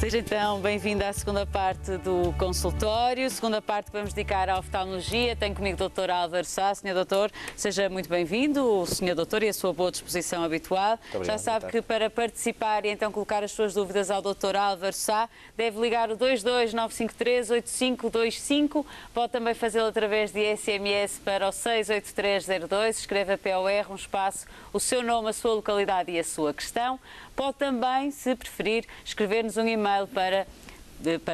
Seja então bem-vindo à segunda parte do consultório, segunda parte que vamos dedicar à oftalmologia. Tenho comigo o Dr. Álvaro Sá. Senhor Doutor, seja muito bem-vindo, o Senhor Doutor, e a sua boa disposição habitual. Obrigado, já sabe que para participar e então colocar as suas dúvidas ao Dr. Álvaro Sá, deve ligar o 22953-8525, pode também fazê-lo através de SMS para o 68302, escreva POR, um espaço, o seu nome, a sua localidade e a sua questão. Pode também, se preferir, escrever-nos um e-mail para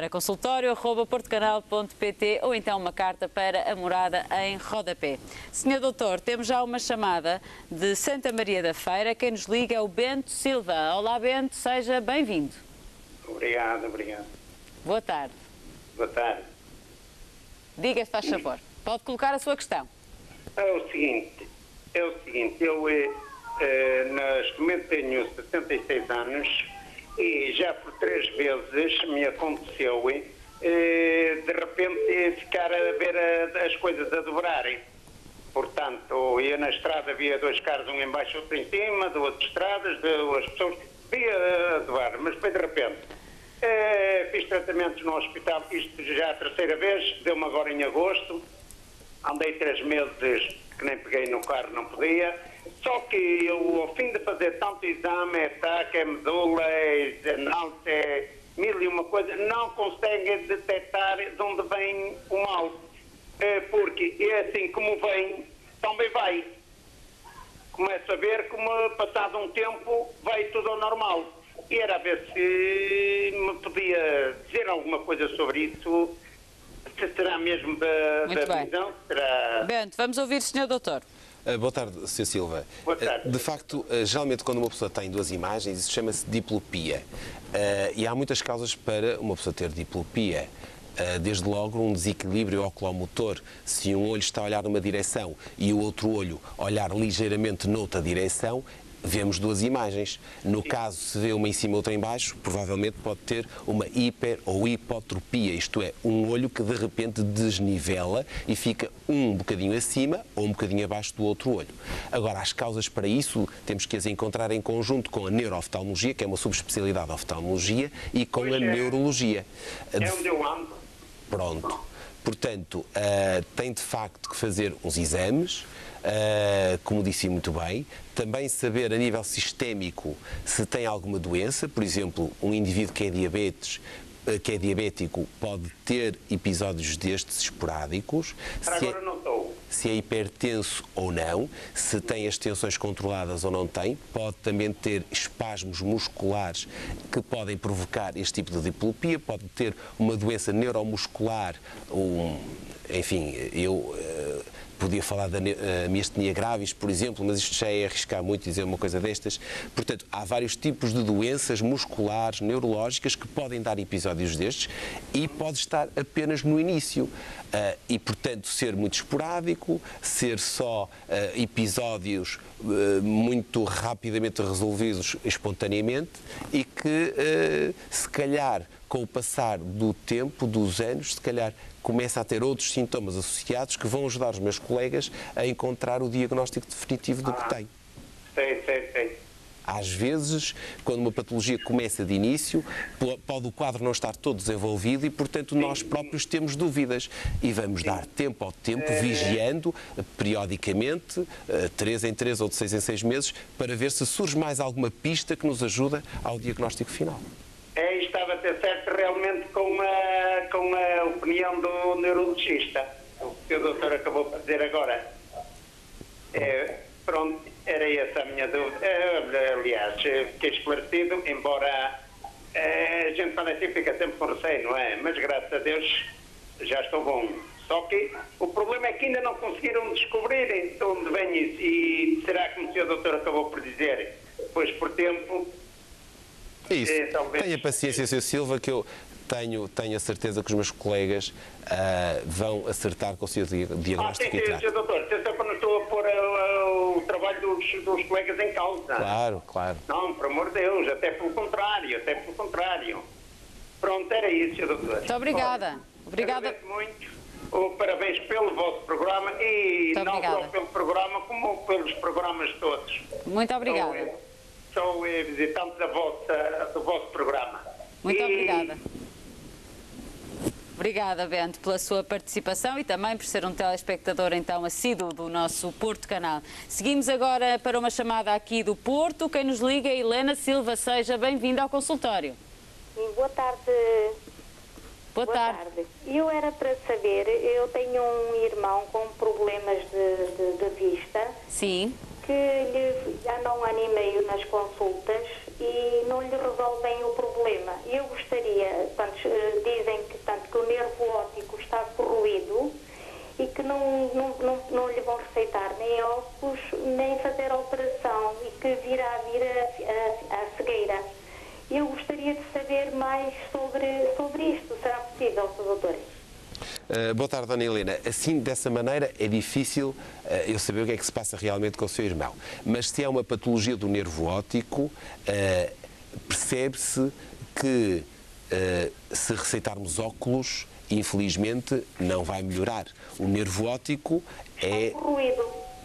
consultório@portocanal.pt ou então uma carta para a morada em rodapé. Senhor Doutor, temos já uma chamada de Santa Maria da Feira. Quem nos liga é o Bento Silva. Olá, Bento, seja bem-vindo. Obrigado. Boa tarde. Boa tarde. Diga, se faz favor. Pode colocar a sua questão. É o seguinte, eu neste momento tenho 76 anos e já por 3 vezes me aconteceu de repente ficar a ver as coisas a dobrarem. Portanto, eu na estrada via 2 carros, um em baixo, outro em cima, 2 estradas, 2 pessoas, via a dobrar, mas depois de repente fiz tratamentos no hospital, isto já a 3ª vez, deu-me agora em agosto, andei 3 meses que nem peguei no carro, não podia. Só que eu, ao fim de fazer tanto exame, é taca, é medula, é análise, é mil e uma coisa, não consegue detectar de onde vem o mal. Porque é assim, como vem, também vai. Começo a ver como, passado um tempo, vai tudo ao normal. E era a ver se me podia dizer alguma coisa sobre isso, se será mesmo da visão, será... Bento, vamos ouvir o Senhor Doutor. Boa tarde, Sr. Silva. Boa tarde. De facto, geralmente quando uma pessoa tem 2 imagens, isso chama-se diplopia. E há muitas causas para uma pessoa ter diplopia. Desde logo um desequilíbrio oculomotor. Se um olho está a olhar numa direção e o outro olho olhar ligeiramente noutra direção, vemos 2 imagens. No caso, se vê uma em cima e outra em baixo, provavelmente pode ter uma hiper ou hipotropia, isto é, um olho que de repente desnivela e fica um bocadinho acima ou um bocadinho abaixo do outro olho. Agora, as causas para isso temos que as encontrar em conjunto com a neurooftalmologia, que é uma subespecialidade da oftalmologia, e com a neurologia. É onde eu ando. Pronto. Portanto, tem de facto que fazer uns exames, como disse muito bem, também saber a nível sistémico se tem alguma doença, por exemplo, um indivíduo que é diabético pode ter episódios destes esporádicos, Agora não estou. se é hipertenso ou não, se tem as tensões controladas ou não tem, pode também ter espasmos musculares que podem provocar este tipo de diplopia, pode ter uma doença neuromuscular, enfim, podia falar da miastenia gravis, por exemplo, mas isto já é arriscar muito dizer uma coisa destas. Portanto, há vários tipos de doenças musculares, neurológicas, que podem dar episódios destes e pode estar apenas no início. E, portanto, ser muito esporádico, ser só episódios muito rapidamente resolvidos espontaneamente e que, se calhar, com o passar do tempo, dos anos, se calhar começa a ter outros sintomas associados que vão ajudar os meus colegas a encontrar o diagnóstico definitivo do que tem. Sei. Às vezes, quando uma patologia começa de início, pode o quadro não estar todo desenvolvido e, portanto, nós próprios temos dúvidas. E vamos dar tempo ao tempo, vigiando periodicamente, 3 em 3 ou de 6 em 6 meses, para ver se surge mais alguma pista que nos ajuda ao diagnóstico final. Estava a ter certo realmente com a opinião do neurologista, o que o doutor acabou por dizer agora. Pronto, era essa a minha dúvida. Aliás, fiquei esclarecido, embora a gente quando assim fica sempre com receio, não é? Mas graças a Deus já estou bom. Só que o problema é que ainda não conseguiram descobrir de onde vem isso. E será que, como o senhor doutor acabou por dizer, pois por tempo... Isso. Talvez... Tenha paciência, Sr. Silva, que eu tenho a certeza que os meus colegas vão acertar com o seu diagnóstico e trato. Sr. doutor, atenção que eu não estou a pôr o trabalho dos colegas em causa. Claro. Não, por amor de Deus, até pelo contrário. Pronto, era isso, Sr. doutor. Muito obrigada. Obrigada. Agradeço muito. Parabéns pelo vosso programa e não só pelo programa, como pelos programas todos. Muito obrigada. Sou visitante do vosso programa. Muito obrigada. Obrigada, Bento, pela sua participação e também por ser um telespectador, então, assíduo do nosso Porto Canal. Seguimos agora para uma chamada aqui do Porto. Quem nos liga é Helena Silva. Seja bem-vinda ao consultório. Boa tarde. Boa tarde. Eu era para saber, eu tenho um irmão com problemas de vista. Sim. Que lhe anda 1 ano e meio nas consultas e não lhe resolvem o problema. Eu gostaria, dizem que o nervo óptico está corroído e que não lhe vão receitar nem óculos, nem fazer operação e que virá vir a cegueira. Eu gostaria de saber mais sobre isto. Será possível, Sr. Doutor? Boa tarde, Dona Helena. Assim, dessa maneira, é difícil eu saber o que é que se passa realmente com o seu irmão. Mas se é uma patologia do nervo óptico, percebe-se que se receitarmos óculos, infelizmente, não vai melhorar. O nervo óptico é...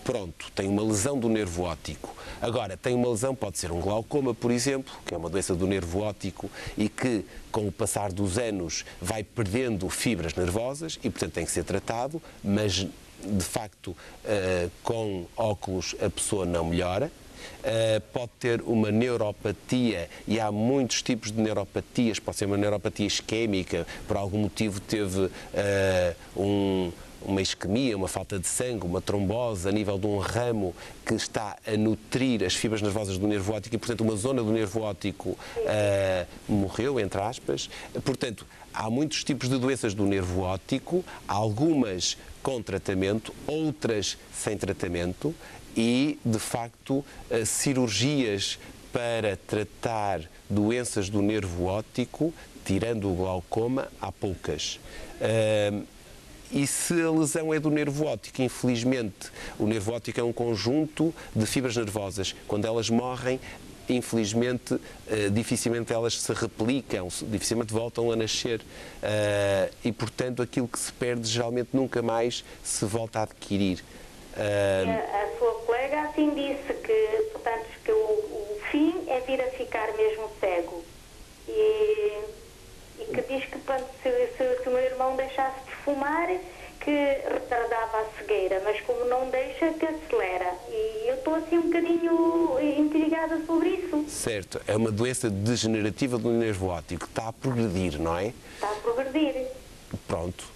Pronto, tem uma lesão do nervo óptico. Agora, tem uma lesão, pode ser um glaucoma, por exemplo, que é uma doença do nervo óptico e que, com o passar dos anos, vai perdendo fibras nervosas e, portanto, tem que ser tratado, mas, de facto, com óculos a pessoa não melhora. Pode ter uma neuropatia e há muitos tipos de neuropatias. Pode ser uma neuropatia isquémica, por algum motivo teve uma isquemia, uma falta de sangue, uma trombose a nível de um ramo que está a nutrir as fibras nervosas do nervo óptico e, portanto, uma zona do nervo óptico morreu, entre aspas. Portanto, há muitos tipos de doenças do nervo óptico, algumas com tratamento, outras sem tratamento e, de facto, cirurgias para tratar doenças do nervo óptico, tirando o glaucoma, há poucas. E se a lesão é do nervo óptico, infelizmente, o nervo óptico é um conjunto de fibras nervosas. Quando elas morrem, infelizmente, dificilmente elas se replicam, dificilmente voltam a nascer. E, portanto, aquilo que se perde, geralmente, nunca mais se volta a adquirir. A sua colega, assim, disse que, portanto, que o fim é vir a ficar mesmo cego. E que diz que se o meu irmão deixasse de fumar, que retardava a cegueira, mas como não deixa, que acelera. E eu estou assim um bocadinho intrigada sobre isso. Certo, é uma doença degenerativa do nervo óptico, está a progredir, não é? Está a progredir. Pronto,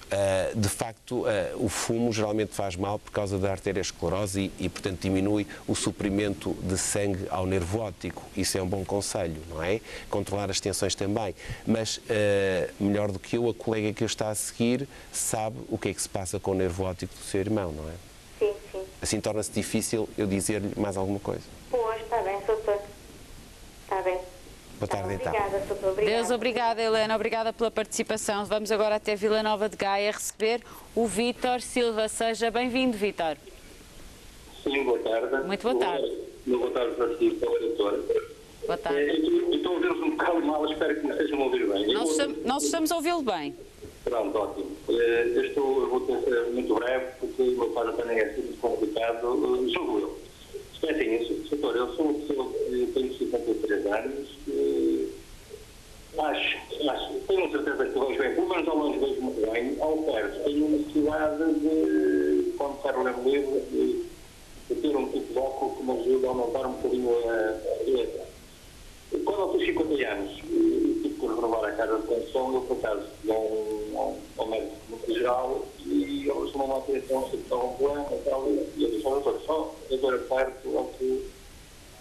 de facto, o fumo geralmente faz mal por causa da arteriosclerose e, portanto, diminui o suprimento de sangue ao nervo óptico. Isso é um bom conselho, não é? Controlar as tensões também. Mas, melhor do que eu, a colega que eu está a seguir sabe o que é que se passa com o nervo óptico do seu irmão, não é? Sim, sim. Assim torna-se difícil eu dizer-lhe mais alguma coisa. Pois, está bem, doutor. Está bem. Boa tarde, então. Obrigada, doutor. Obrigada. Deus, obrigada, Helena. Obrigada pela participação. Vamos agora até Vila Nova de Gaia receber o Vítor Silva. Seja bem-vindo, Vítor. Sim, boa tarde. Muito boa tarde. Boa tarde para si, para o doutor. Boa tarde. Estou a ouvi-los um bocado mal, espero que me estejam a ouvir bem. Nós estamos a ouvi-lo bem. Pronto, ótimo. Eu vou ter que ser muito breve, porque o meu pai também é muito complicado, julgo eu. Isto é assim, doutor, eu sou uma pessoa que tenho 53 anos, tenho certeza que vejo bem, pelo menos ao longe vejo muito bem, ao perto tenho necessidade de, quando quero ler um livro, de ter um tipo de óculos que me ajuda a aumentar um bocadinho a letra. Quando eu fiz 50 anos e tive que renovar a casa de condução, eu por acaso ao médico muito geral e eles não me atenção se estão um plano e tal, e eu disse ao doutor, só eu dou a perto ou que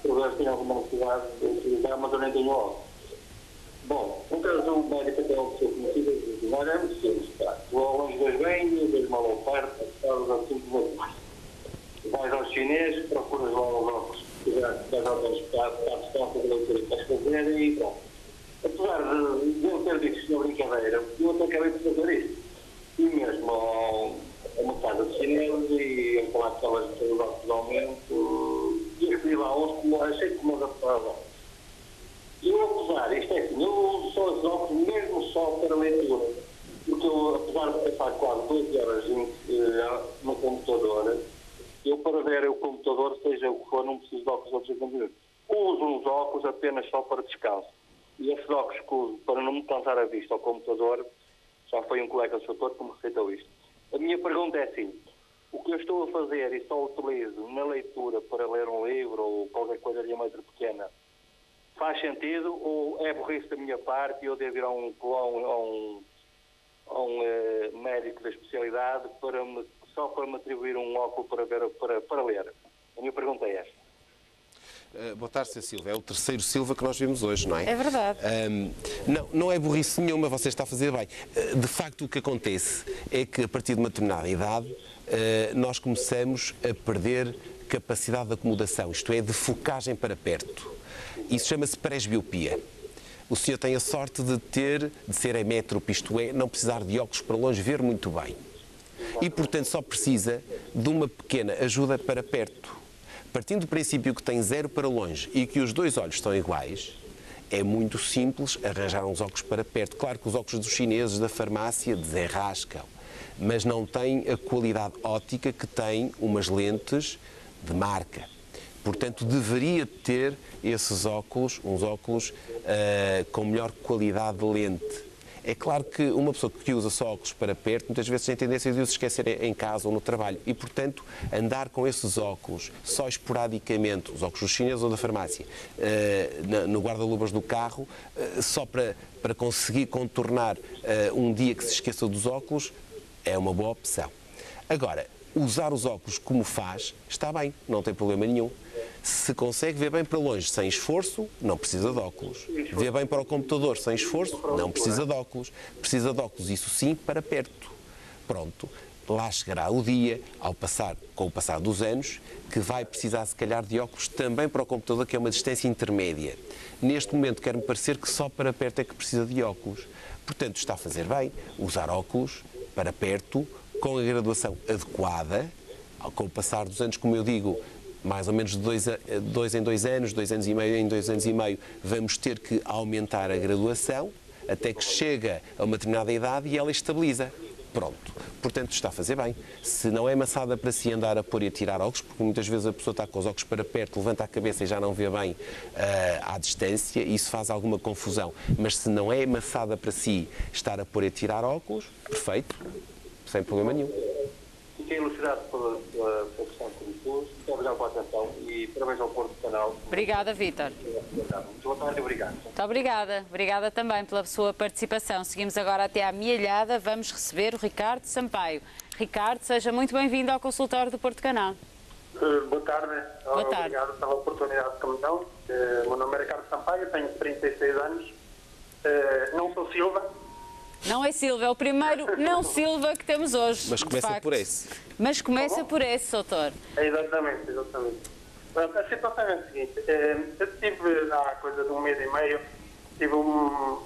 talvez tenha alguma necessidade de utilizar, mas eu nem tenho óculos. Bom, no caso do médico até uma pessoa conhecida, diz, olha, é muito simples, tá? Tu ao longe vejo bem, eu vejo mal ao perto, estás assim como eu faço. Vais ao chinês, procuras lá os óculos, que já estás ao transportado, estás a fazer a leitura que estás a fazer e pronto. Apesar de eu ter dito isto na brincadeira, eu até acabei por fazer isto. E mesmo a uma casa de chineses e a falar com elas de óculos de aumento, e recebi lá uns que achei que me adaptava. E eu, apesar, isto é assim, eu uso só os óculos mesmo só para leitura. Porque eu, apesar de passar quase 12 horas no computador, eu para ver o computador, seja o que for, não preciso de óculos outros a conduzir. Uso uns óculos apenas só para descanso. E esses óculos que uso para não me cansar a vista ao computador, já foi um colega do setor que me receitou isto. A minha pergunta é assim, o que eu estou a fazer e só utilizo na leitura para ler um livro ou qualquer coisa de uma letra pequena, faz sentido ou é burrice da minha parte e eu devo ir a um médico da especialidade só para me atribuir um óculo para ler? A minha pergunta é esta. Boa tarde, Sr. Silva. É o terceiro Silva que nós vimos hoje, não é? É verdade. Não é burrice nenhuma, você está a fazer bem. De facto, o que acontece é que a partir de uma determinada idade nós começamos a perder capacidade de acomodação, isto é, de focagem para perto. Isso chama-se presbiopia. O senhor tem a sorte de ser hemétrope, isto é, não precisar de óculos para longe, ver muito bem. E, portanto, só precisa de uma pequena ajuda para perto. Partindo do princípio que tem 0 para longe e que os dois olhos estão iguais, é muito simples arranjar uns óculos para perto. Claro que os óculos dos chineses da farmácia desenrascam, mas não têm a qualidade óptica que têm umas lentes de marca. Portanto, deveria ter esses óculos, uns óculos com melhor qualidade de lente. É claro que uma pessoa que usa só óculos para perto, muitas vezes tem tendência de os esquecer em casa ou no trabalho. E, portanto, andar com esses óculos só esporadicamente, os óculos dos chineses ou da farmácia, no guarda-luvas do carro, só para conseguir contornar um dia que se esqueça dos óculos, é uma boa opção. Agora, usar os óculos como faz, está bem, não tem problema nenhum. Se consegue ver bem para longe sem esforço, não precisa de óculos. Vê bem para o computador sem esforço, não precisa de óculos. Precisa de óculos, isso sim, para perto. Pronto, lá chegará o dia, com o passar dos anos, que vai precisar, se calhar, de óculos também para o computador, que é uma distância intermédia. Neste momento, quer-me parecer que só para perto é que precisa de óculos. Portanto, está a fazer bem usar óculos para perto, com a graduação adequada, com o passar dos anos, como eu digo, mais ou menos de 2 em 2 anos, 2 anos e meio em 2 anos e meio, vamos ter que aumentar a graduação até que chega a uma determinada idade e ela estabiliza. Pronto. Portanto, está a fazer bem. Se não é maçada para si andar a pôr e a tirar óculos, porque muitas vezes a pessoa está com os óculos para perto, levanta a cabeça e já não vê bem à distância, isso faz alguma confusão. Mas se não é maçada para si estar a pôr e a tirar óculos, perfeito, sem problema nenhum. Fiquei elucidado pela questão que me pôs. Muito obrigado pela atenção e parabéns ao Porto do Canal. Obrigada, Vítor. Muito boa tarde e obrigado. Muito obrigada. Obrigada também pela sua participação. Seguimos agora até à Mielhada. Vamos receber o Ricardo Sampaio. Ricardo, seja muito bem-vindo ao consultório do Porto Canal. Boa tarde. Boa tarde. Obrigado pela oportunidade que me dão. Meu nome é Ricardo Sampaio, tenho 36 anos. Não sou Silva. Não é Silva, é o primeiro não Silva que temos hoje. Mas começa por esse. Mas começa por esse, doutor. Exatamente. Pronto, a situação é a seguinte. Eu tive, há coisa de 1 mês e meio, tive um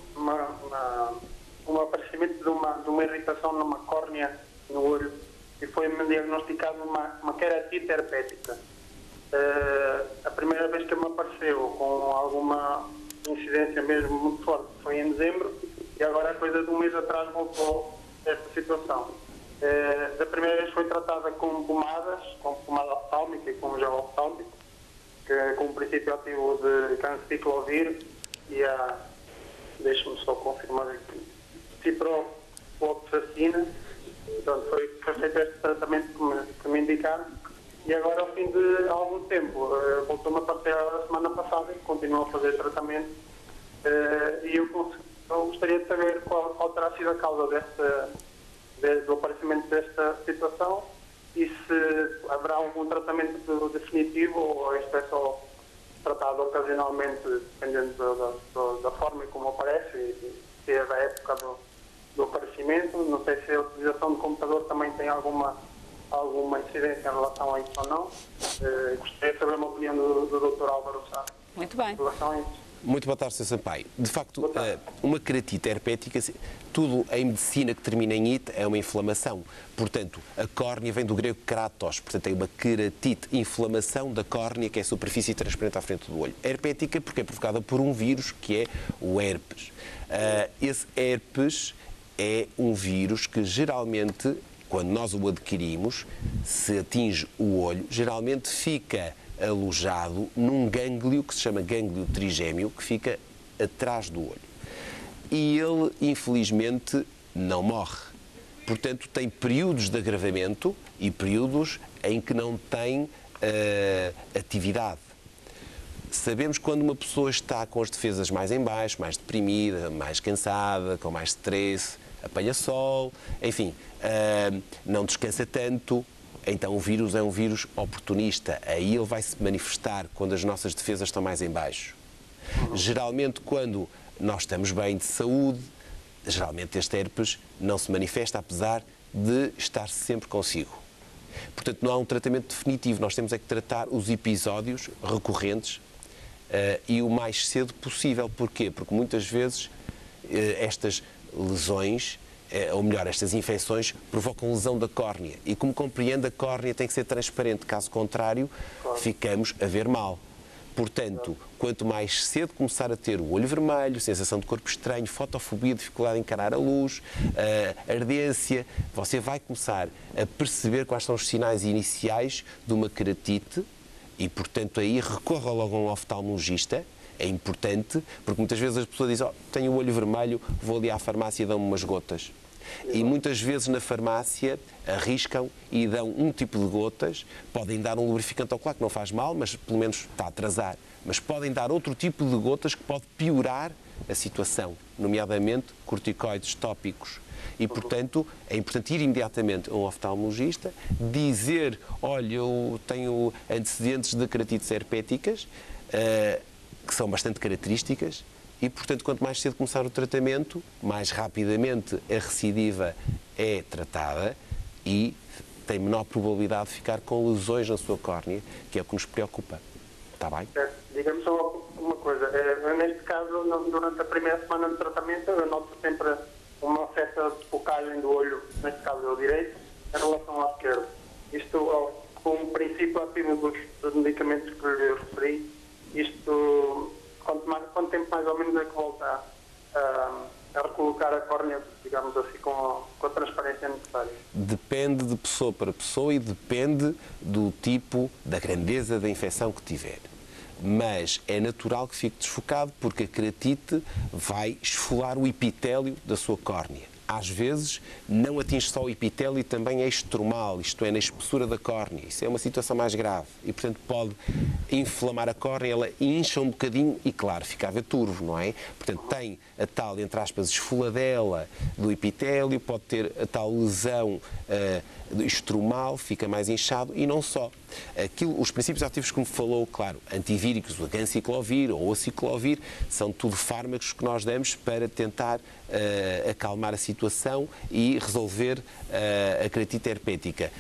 aparecimento de uma irritação numa córnea no olho e foi-me diagnosticado uma queratite herpética. A primeira vez que me apareceu com alguma incidência mesmo muito forte foi em dezembro e agora, a coisa de 1 mês atrás, voltou esta situação. Da primeira vez foi tratada com pomadas, com pomada oftálmica e com gel oftálmico, com o princípio ativo de canciclovir e deixe-me só confirmar aqui, ciprofloxacina. Portanto, foi feito este tratamento que me indicaram e agora, ao fim de algum tempo, voltou-me a aparecer a semana passada e continuo a fazer tratamento e eu gostaria de saber qual terá sido a causa do aparecimento desta situação e se haverá algum tratamento definitivo ou isto é só tratado ocasionalmente, dependendo da forma como aparece e se é da época do aparecimento. Não sei se a utilização do computador também tem alguma incidência em relação a isso ou não. Gostaria de saber uma opinião do Dr. Álvaro Sá. Muito bem. Em relação a isso. Muito boa tarde, Sr. Sampaio. De facto, uma queratite herpética, tudo em medicina que termina em it é uma inflamação. Portanto, a córnea vem do grego kratos, portanto é uma queratite, inflamação da córnea, que é a superfície transparente à frente do olho. Herpética porque é provocada por um vírus, que é o herpes. Esse herpes é um vírus que geralmente, quando nós o adquirimos, se atinge o olho, geralmente fica alojado num gânglio que se chama gânglio trigêmeo, que fica atrás do olho. E ele, infelizmente, não morre. Portanto, tem períodos de agravamento e períodos em que não tem atividade. Sabemos quando uma pessoa está com as defesas mais em baixo, mais deprimida, mais cansada, com mais stress, apanha sol, enfim, não descansa tanto, então o vírus é um vírus oportunista. Aí ele vai se manifestar quando as nossas defesas estão mais em baixo. Geralmente, quando nós estamos bem de saúde, geralmente este herpes não se manifesta, apesar de estar sempre consigo. Portanto, não há um tratamento definitivo. Nós temos é que tratar os episódios recorrentes e o mais cedo possível. Porquê? Porque muitas vezes estas lesões, ou melhor, estas infecções, provocam lesão da córnea. E como compreende, a córnea tem que ser transparente. Caso contrário, ficamos a ver mal. Portanto, quanto mais cedo começar a ter o olho vermelho, sensação de corpo estranho, fotofobia, dificuldade em encarar a luz, ardência, você vai começar a perceber quais são os sinais iniciais de uma queratite e, portanto, aí recorra logo a um oftalmologista. É importante, porque muitas vezes as pessoas dizem: tenho o olho vermelho, vou ali à farmácia e dão-me umas gotas. E muitas vezes na farmácia arriscam e dão um tipo de gotas, podem dar um lubrificante ocular que não faz mal, mas pelo menos está a atrasar, mas podem dar outro tipo de gotas que pode piorar a situação, nomeadamente corticoides tópicos. E, portanto, é importante ir imediatamente a um oftalmologista, dizer: olha, eu tenho antecedentes de queratites herpéticas, que são bastante características, e, portanto, quanto mais cedo começar o tratamento, mais rapidamente a recidiva é tratada e tem menor probabilidade de ficar com lesões na sua córnea, que é o que nos preocupa. Está bem? Diga-me só uma coisa. Neste caso, durante a primeira semana de tratamento, eu noto sempre uma certa desfocagem do olho, neste caso é o direito, em relação ao esquerdo. Isto, como princípio ativo dos medicamentos que lhe referi, isto... Quanto tempo mais ou menos é que volta a recolocar a córnea, digamos assim, com a transparência necessária? Depende de pessoa para pessoa e depende do tipo, da grandeza da infecção que tiver. Mas é natural que fique desfocado porque a queratite vai esfolar o epitélio da sua córnea. Às vezes não atinge só o epitélio e também é estromal, isto é, na espessura da córnea. Isso é uma situação mais grave e, portanto, pode inflamar a córnea, ela incha um bocadinho e, claro, fica a ver turvo, não é? Portanto, tem a tal, entre aspas, esfoladela do epitélio, pode ter a tal lesão estromal, fica mais inchado e não só. Os princípios ativos que me falou, claro, antivíricos, o ganciclovir ou o aciclovir, são tudo fármacos que nós damos para tentar acalmar a situação e resolver a queratite herpética.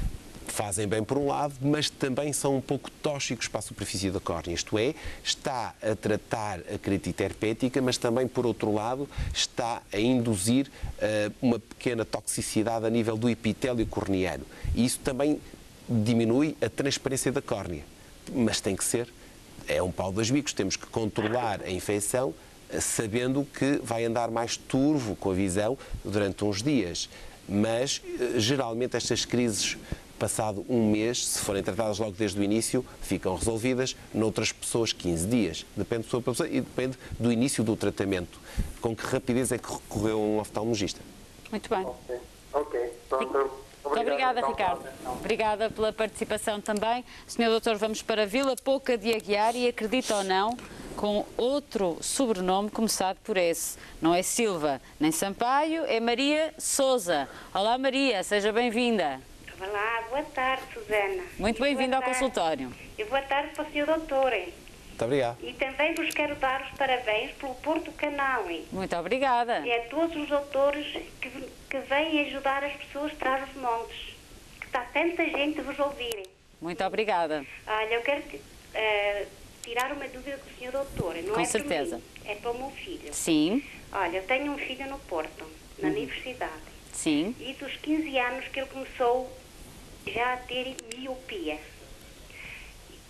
Fazem bem por um lado, mas também são um pouco tóxicos para a superfície da córnea. Isto é, está a tratar a queratite herpética, mas também, por outro lado, está a induzir uma pequena toxicidade a nível do epitélio corneano. E isso também diminui a transparência da córnea. Mas tem que ser, é um pau dois bicos, temos que controlar a infecção sabendo que vai andar mais turvo com a visão durante uns dias. Mas, geralmente, estas crises, passado um mês, se forem tratadas logo desde o início, ficam resolvidas. Noutras pessoas, 15 dias. Depende de pessoa para pessoa e depende do início do tratamento. Com que rapidez é que recorreu a um oftalmologista? Muito bem. Ok. Pronto. Muito obrigada, Ricardo. Obrigada pela participação também. Senhor Doutor, vamos para Vila Pouca de Aguiar e, acredita ou não, com outro sobrenome começado por S. Não é Silva nem Sampaio, é Maria Sousa. Olá, Maria, seja bem-vinda. Olá, boa tarde, Susana. Muito bem-vinda ao consultório. E boa tarde para o Sr. Doutor. Muito obrigado. E também vos quero dar os parabéns pelo Porto Canal. Muito obrigada. E a todos os doutores que vêm ajudar as pessoas de Trás-os-Montes, que está tanta gente a vos ouvir. Muito obrigada. Olha, eu quero tirar uma dúvida com o Sr. Doutor. Não Com é certeza. Para mim, é para o meu filho. Sim. Olha, eu tenho um filho no Porto, na universidade. Sim. E dos 15 anos que ele começou já a ter miopia.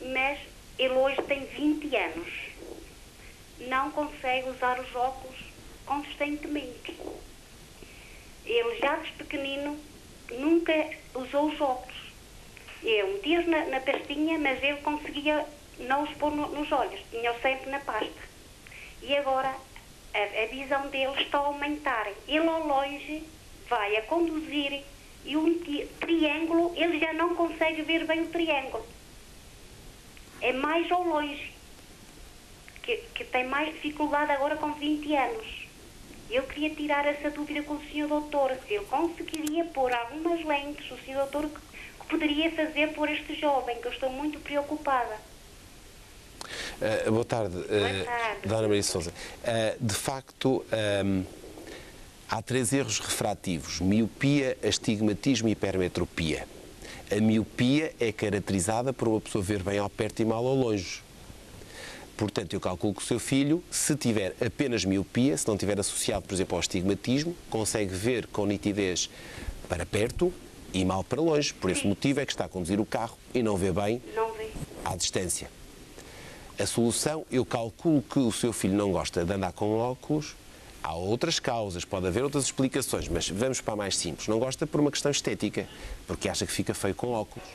Mas ele hoje tem 20 anos. Não consegue usar os óculos consistentemente. Ele já desde pequenino nunca usou os óculos. Eu metia-os na pastinha, mas ele conseguia não os pôr nos olhos. Tinha-os sempre na pasta. E agora a visão dele está a aumentar. Ele ao longe vai a conduzir e um triângulo, ele já não consegue ver bem o triângulo. É mais ao longe, que tem mais dificuldade agora com 20 anos. Eu queria tirar essa dúvida com o Sr. Doutor, se ele conseguiria pôr algumas lentes, o Sr. Doutor, que poderia fazer por este jovem, que eu estou muito preocupada. Boa tarde, Dona Maria Sousa. De facto, há 3 erros refrativos: miopia, astigmatismo e hipermetropia. A miopia é caracterizada por uma pessoa ver bem ao perto e mal ao longe. Portanto, eu calculo que o seu filho, se tiver apenas miopia, se não tiver associado, por exemplo, ao astigmatismo, consegue ver com nitidez para perto e mal para longe. Por esse motivo é que está a conduzir o carro e não vê bem à distância. A solução, eu calculo que o seu filho não gosta de andar com óculos. Há outras causas, pode haver outras explicações, mas vamos para a mais simples. Não gosta por uma questão estética, porque acha que fica feio com óculos.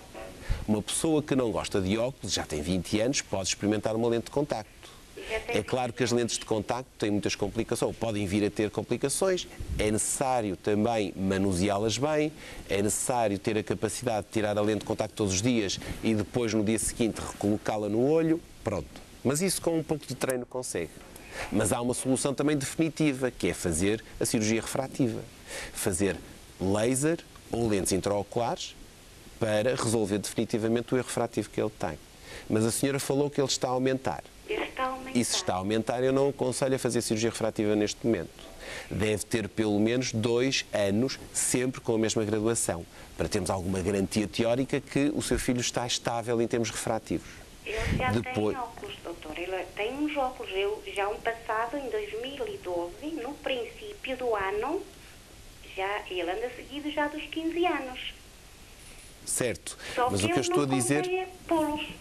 Uma pessoa que não gosta de óculos, já tem 20 anos, pode experimentar uma lente de contacto. É claro que as lentes de contacto têm muitas complicações, ou podem vir a ter complicações. É necessário também manuseá-las bem, é necessário ter a capacidade de tirar a lente de contacto todos os dias e depois, no dia seguinte, recolocá-la no olho. Pronto. Mas isso com um pouco de treino consegue. Mas há uma solução também definitiva, que é fazer a cirurgia refrativa. Fazer laser ou lentes intraoculares para resolver definitivamente o erro refrativo que ele tem. Mas a senhora falou que ele está a aumentar. E se está a aumentar, eu não aconselho a fazer cirurgia refrativa neste momento. Deve ter pelo menos 2 anos, sempre com a mesma graduação, para termos alguma garantia teórica que o seu filho está estável em termos refrativos. Ele já tem óculos, doutor. Ele tem uns óculos. Eu, já ano passado, em 2012, no princípio do ano, ele anda seguido já dos 15 anos. Certo, Só mas que o que eu estou a dizer...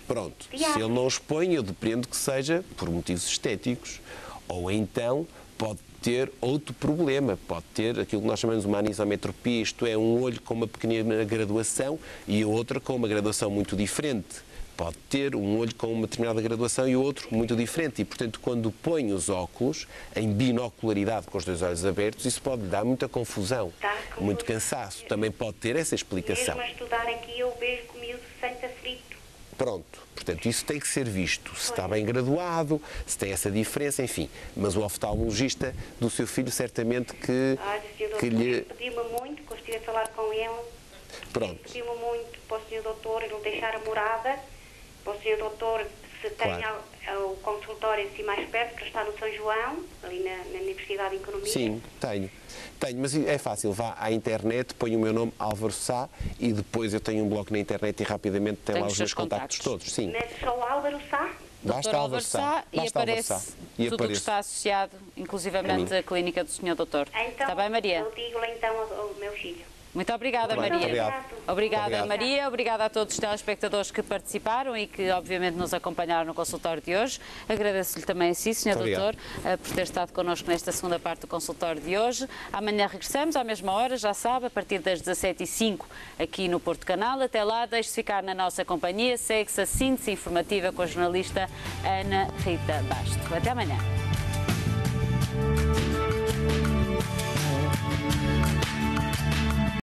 Pronto, se ele não os põe, eu depreendo que seja por motivos estéticos. Ou então pode ter outro problema, pode ter aquilo que nós chamamos de uma anisometropia, isto é, um olho com uma pequena graduação e outra com uma graduação muito diferente. Pode ter um olho com uma determinada graduação e o outro muito diferente. E, portanto, quando põe os óculos em binocularidade com os 2 olhos abertos, isso pode dar muita confusão, muito cansaço. Também pode ter essa explicação. Mesmo a estudar aqui, eu vejo que o miúdo se sente aflito. Pronto. Portanto, isso tem que ser visto. Se está bem graduado, se tem essa diferença, enfim. Mas o oftalmologista do seu filho, certamente que lhe... Pediu-me muito, que eu estive a falar com ele. Pronto. Pediu-me muito para o Sr. Doutor ele deixar a morada. Para o Sr. Doutor, se tem o consultório assim mais perto, que está no São João, ali na Universidade de Economia. Sim, tenho, mas é fácil, vá à internet, põe o meu nome, Álvaro Sá, e depois eu tenho um blog na internet e rapidamente tem lá os meus contactos todos. Sim. Mete só o Álvaro Sá? Basta Álvaro Sá e aparece tudo o que está associado, inclusivamente a clínica do Sr. Doutor. Então, está bem, Maria? Eu digo-lhe então ao meu filho. Muito obrigada, Maria. Obrigada, Maria. Obrigada a todos os telespectadores que participaram e que, obviamente, nos acompanharam no consultório de hoje. Agradeço-lhe também a si, Sr. Doutor, por ter estado connosco nesta segunda parte do consultório de hoje. Amanhã regressamos à mesma hora, já sabe, a partir das 17h05 aqui no Porto Canal. Até lá, deixe-se ficar na nossa companhia. Segue-se a síntese informativa com a jornalista Ana Rita Basto. Até amanhã.